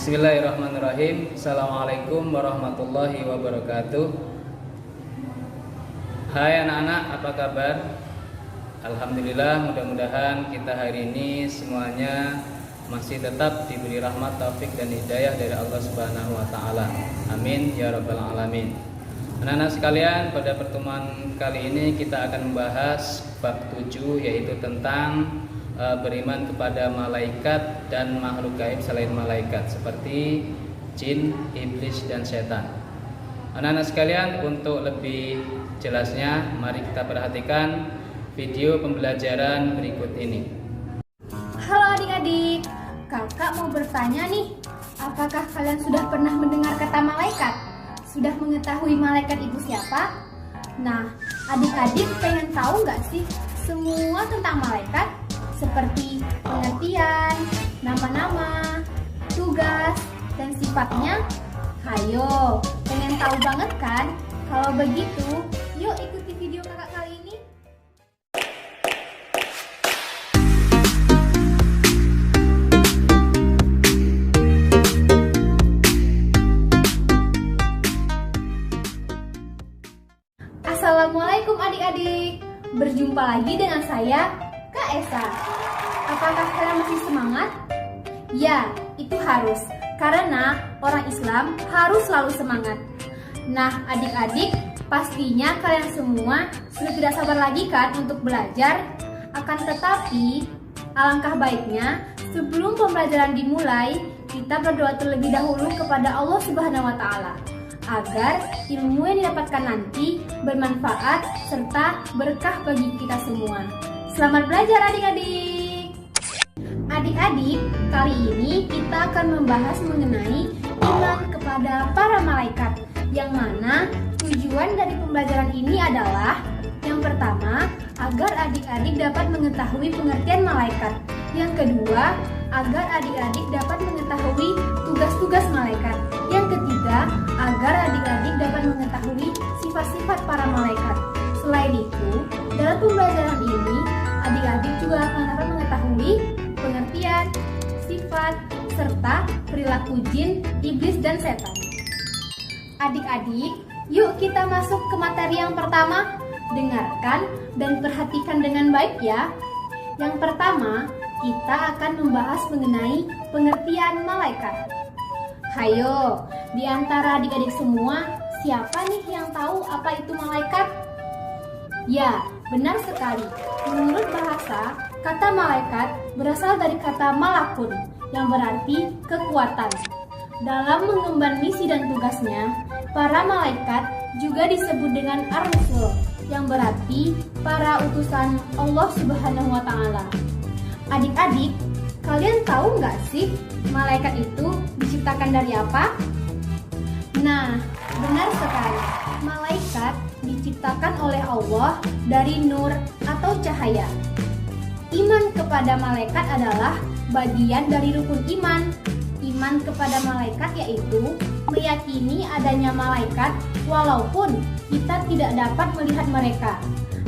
Bismillahirrahmanirrahim. Assalamualaikum warahmatullahi wabarakatuh. Hai anak-anak, apa kabar? Alhamdulillah, mudah-mudahan kita hari ini semuanya masih tetap diberi rahmat, taufik dan hidayah dari Allah Subhanahu wa taala. Amin ya rabbal alamin. Anak-anak sekalian, pada pertemuan kali ini kita akan membahas bab 7, yaitu tentang beriman kepada malaikat dan makhluk gaib selain malaikat seperti jin, iblis dan setan. Anak-anak sekalian, untuk lebih jelasnya mari kita perhatikan video pembelajaran berikut ini. Halo adik-adik, kakak mau bertanya nih, apakah kalian sudah pernah mendengar kata malaikat? Sudah mengetahui malaikat itu siapa? Nah, adik-adik pengen tahu nggak sih semua tentang malaikat? Seperti pengertian, nama-nama, tugas, dan sifatnya? Hayo, pengen tahu banget kan? Kalau begitu, yuk ikuti video kakak kali ini. Assalamualaikum adik-adik, berjumpa lagi dengan saya, Kak Esa. Apakah kalian masih semangat? Ya, itu harus, karena orang Islam harus selalu semangat. Nah, adik-adik, pastinya kalian semua sudah tidak sabar lagi kan untuk belajar? Akan tetapi, alangkah baiknya sebelum pembelajaran dimulai, kita berdoa terlebih dahulu kepada Allah Subhanahu wa taala agar ilmu yang didapatkan nanti bermanfaat serta berkah bagi kita semua. Selamat belajar adik-adik. Adik-adik, kali ini kita akan membahas mengenai iman kepada para malaikat, yang mana tujuan dari pembelajaran ini adalah yang pertama, agar adik-adik dapat mengetahui pengertian malaikat. Yang kedua, agar adik-adik dapat mengetahui tugas-tugas malaikat. Yang ketiga, agar adik-adik dapat mengetahui sifat-sifat para malaikat. Selain itu, dalam pembelajaran ini, adik-adik juga akan dapat mengetahui pengertian, sifat, serta perilaku jin, iblis, dan setan. Adik-adik, yuk kita masuk ke materi yang pertama. Dengarkan dan perhatikan dengan baik ya. Yang pertama, kita akan membahas mengenai pengertian malaikat. Hayo, di antara adik-adik semua, siapa nih yang tahu apa itu malaikat? Ya, benar sekali. Menurut bahasa, kata malaikat berasal dari kata malakun, yang berarti kekuatan. Dalam mengemban misi dan tugasnya, para malaikat juga disebut dengan ar-rusul, yang berarti para utusan Allah Subhanahu wa taala. Adik-adik, kalian tahu nggak sih malaikat itu diciptakan dari apa? Nah, benar sekali. Malaikat diciptakan oleh Allah dari nur atau cahaya. Iman kepada malaikat adalah bagian dari rukun iman. Iman kepada malaikat yaitu meyakini adanya malaikat walaupun kita tidak dapat melihat mereka,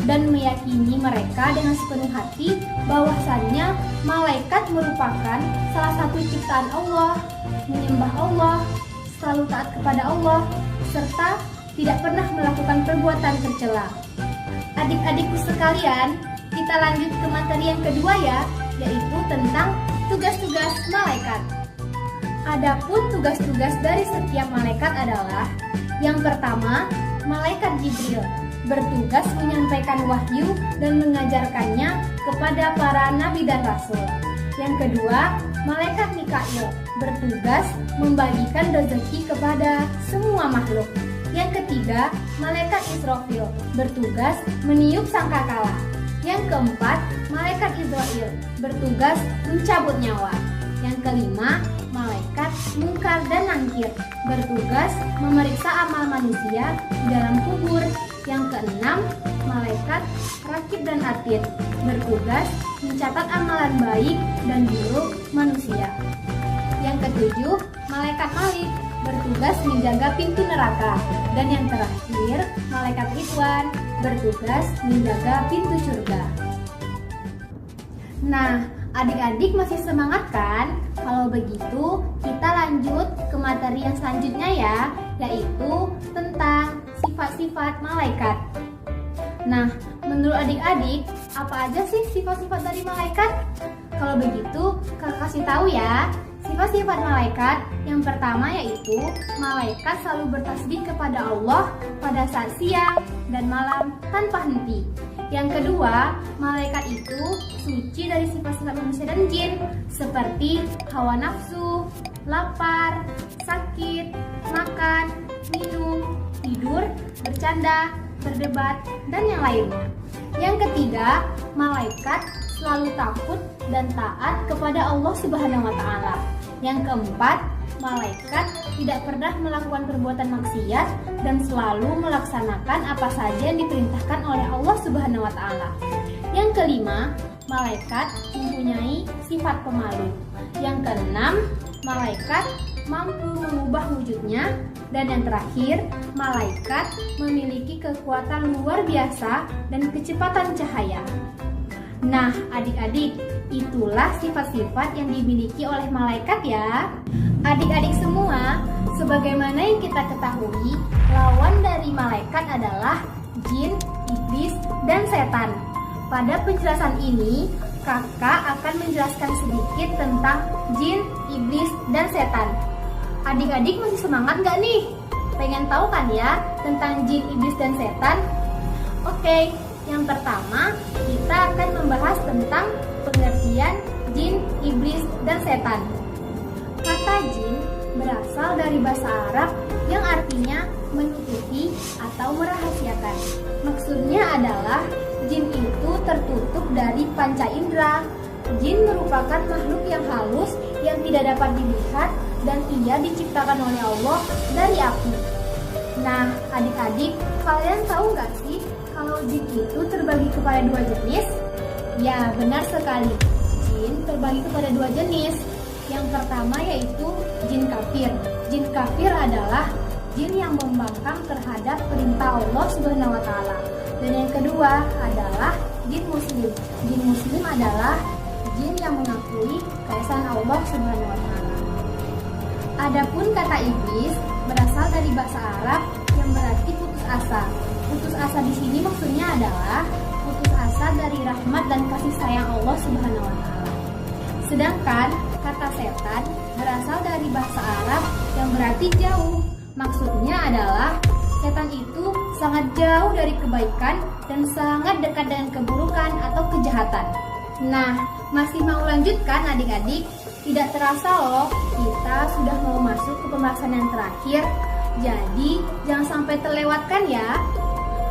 dan meyakini mereka dengan sepenuh hati bahwasannya malaikat merupakan salah satu ciptaan Allah, menyembah Allah, selalu taat kepada Allah, serta tidak pernah melakukan perbuatan tercela. Adik-adikku sekalian, kita lanjut ke materi yang kedua ya, yaitu tentang tugas-tugas malaikat. Adapun tugas-tugas dari setiap malaikat adalah: yang pertama, malaikat Jibril bertugas menyampaikan wahyu dan mengajarkannya kepada para nabi dan rasul. Yang kedua, malaikat Mikail bertugas membagikan rezeki kepada semua makhluk. Yang ketiga, malaikat Israfil bertugas meniup sangkakala. Yang keempat, malaikat Israil bertugas mencabut nyawa. Yang kelima, malaikat Munkar dan Nakir bertugas memeriksa amal manusia di dalam kubur. Yang keenam, malaikat Rakib dan Atid bertugas mencatat amalan baik dan buruk manusia. Yang ketujuh, malaikat Malik bertugas menjaga pintu neraka. Dan yang terakhir, malaikat Ridwan bertugas menjaga pintu surga. Nah, adik-adik masih semangat kan? Kalau begitu, kita lanjut ke materi yang selanjutnya ya, yaitu tentang sifat-sifat malaikat. Nah, menurut adik-adik, apa aja sih sifat-sifat dari malaikat? Kalau begitu, kakak kasih tahu ya. Sifat-sifat malaikat yang pertama yaitu malaikat selalu bertasbih kepada Allah pada saat siang dan malam tanpa henti. Yang kedua, malaikat itu suci dari sifat-sifat manusia dan jin seperti hawa nafsu, lapar, sakit, makan, minum, tidur, bercanda, berdebat, dan yang lainnya. Yang ketiga, malaikat selalu takut dan taat kepada Allah Subhanahu wa Ta'ala. Yang keempat, malaikat tidak pernah melakukan perbuatan maksiat dan selalu melaksanakan apa saja yang diperintahkan oleh Allah Subhanahu wa Ta'ala. Yang kelima, malaikat mempunyai sifat pemalu. Yang keenam, malaikat mampu mengubah wujudnya. Dan yang terakhir, malaikat memiliki kekuatan luar biasa dan kecepatan cahaya. Nah, adik-adik, itulah sifat-sifat yang dimiliki oleh malaikat ya. Adik-adik semua, sebagaimana yang kita ketahui, lawan dari malaikat adalah jin, iblis, dan setan. Pada penjelasan ini, kakak akan menjelaskan sedikit tentang jin, iblis, dan setan. Adik-adik masih semangat nggak nih? Pengen tahu kan ya tentang jin, iblis, dan setan? Oke, yang pertama kita akan membahas tentang pengertian jin, iblis, dan setan. Kata jin berasal dari bahasa Arab yang artinya menutupi atau merahasiakan. Maksudnya adalah jin itu tertutup dari panca indera. Jin merupakan makhluk yang halus yang tidak dapat dilihat dan ia diciptakan oleh Allah dari api. Nah, adik-adik, kalian tahu nggak sih kalau jin itu terbagi kepada dua jenis? Ya, benar sekali. Jin terbagi kepada dua jenis. Yang pertama yaitu jin kafir. Jin kafir adalah jin yang membangkang terhadap perintah Allah Subhanahu wa Ta'ala. Dan yang kedua adalah jin muslim. Jin muslim adalah jin yang mengakui keesaan Allah Subhanahu wa Ta'ala. Adapun kata iblis berasal dari bahasa Arab yang berarti putus asa. Putus asa di sini maksudnya adalah putus asa dari rahmat dan kasih sayang Allah Subhanahu wa Ta'ala. Sedangkan kata setan berasal dari bahasa Arab yang berarti jauh. Maksudnya adalah setan itu sangat jauh dari kebaikan dan sangat dekat dengan keburukan atau kejahatan. Nah, masih mau lanjutkan adik-adik? Tidak terasa loh, kita sudah mau masuk ke pembahasan yang terakhir. Jadi, jangan sampai terlewatkan ya.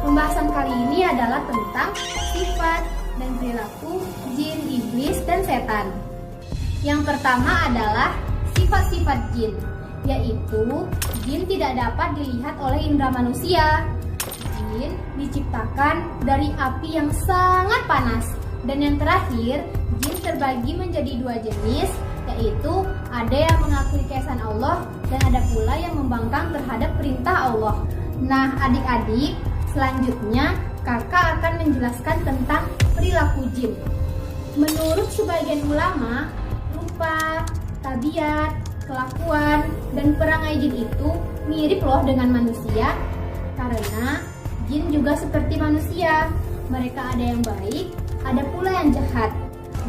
Pembahasan kali ini adalah tentang sifat dan perilaku jin, iblis, dan setan. Yang pertama adalah sifat-sifat jin, yaitu jin tidak dapat dilihat oleh indera manusia. Jin diciptakan dari api yang sangat panas. Dan yang terakhir, jin terbagi menjadi dua jenis, yaitu ada yang mengakui keesaan Allah dan ada pula yang membangkang terhadap perintah Allah. Nah, adik-adik, selanjutnya kakak akan menjelaskan tentang perilaku jin. Menurut sebagian ulama, rupa, tabiat, kelakuan, dan perangai jin itu mirip loh dengan manusia. Karena jin juga seperti manusia. Mereka ada yang baik, ada pula yang jahat,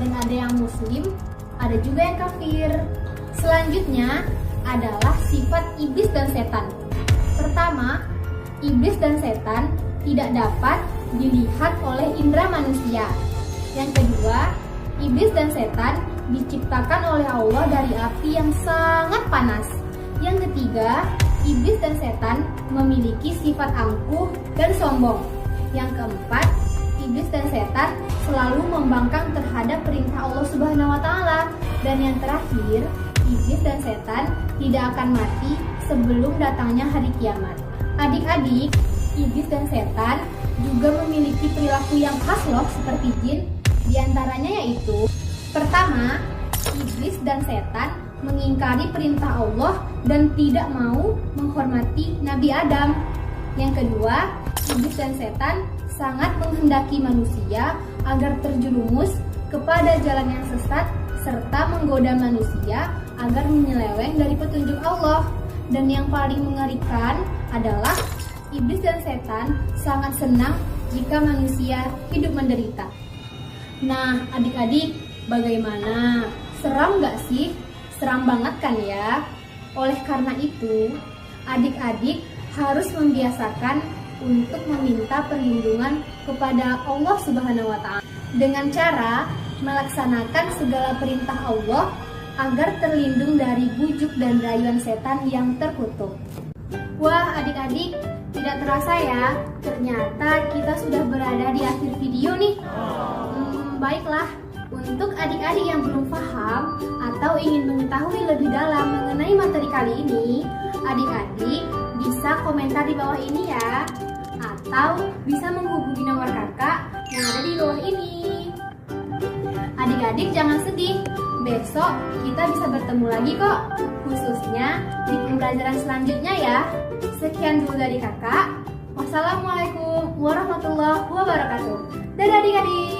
dan ada yang muslim, ada juga yang kafir. Selanjutnya adalah sifat iblis dan setan. Pertama, iblis dan setan tidak dapat dilihat oleh indera manusia. Yang kedua, iblis dan setan diciptakan oleh Allah dari api yang sangat panas. Yang ketiga, iblis dan setan memiliki sifat angkuh dan sombong. Yang keempat, iblis dan setan selalu membangkang terhadap perintah Allah Subhanahu wa Ta'ala. Dan yang terakhir, iblis dan setan tidak akan mati sebelum datangnya hari kiamat. Adik-adik, iblis dan setan juga memiliki perilaku yang khas loh seperti jin. Di antaranya yaitu, pertama, iblis dan setan mengingkari perintah Allah dan tidak mau menghormati Nabi Adam. Yang kedua, iblis dan setan sangat menghendaki manusia agar terjerumus kepada jalan yang sesat serta menggoda manusia agar menyeleweng dari petunjuk Allah. Dan yang paling mengerikan adalah iblis dan setan sangat senang jika manusia hidup menderita. Nah, adik-adik, bagaimana? Seram gak sih? Seram banget kan ya? Oleh karena itu, adik-adik harus membiasakan untuk meminta perlindungan kepada Allah Subhanahu wa Ta'ala dengan cara melaksanakan segala perintah Allah agar terlindung dari bujuk dan rayuan setan yang terkutuk. Wah, adik-adik, tidak terasa ya, ternyata kita sudah berada di akhir video nih. Baiklah, untuk adik-adik yang belum paham atau ingin mengetahui lebih dalam mengenai materi kali ini, adik-adik bisa komentar di bawah ini ya, atau bisa menghubungi nomor kakak yang ada di bawah ini. Adik-adik jangan sedih, besok kita bisa bertemu lagi kok, khususnya di pembelajaran selanjutnya ya. Sekian dulu dari kakak. Wassalamualaikum warahmatullahi wabarakatuh. Dadah adik-adik.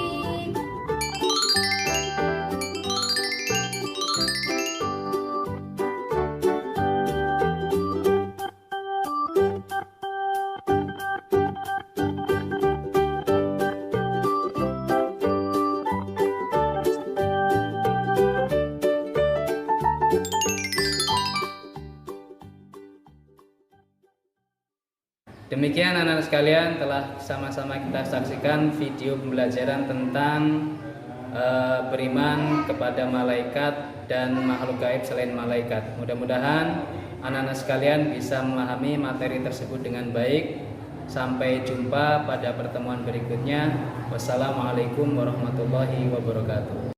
Demikian anak-anak sekalian, telah sama-sama kita saksikan video pembelajaran tentang beriman kepada malaikat dan makhluk gaib selain malaikat. Mudah-mudahan anak-anak sekalian bisa memahami materi tersebut dengan baik. Sampai jumpa pada pertemuan berikutnya. Wassalamualaikum warahmatullahi wabarakatuh.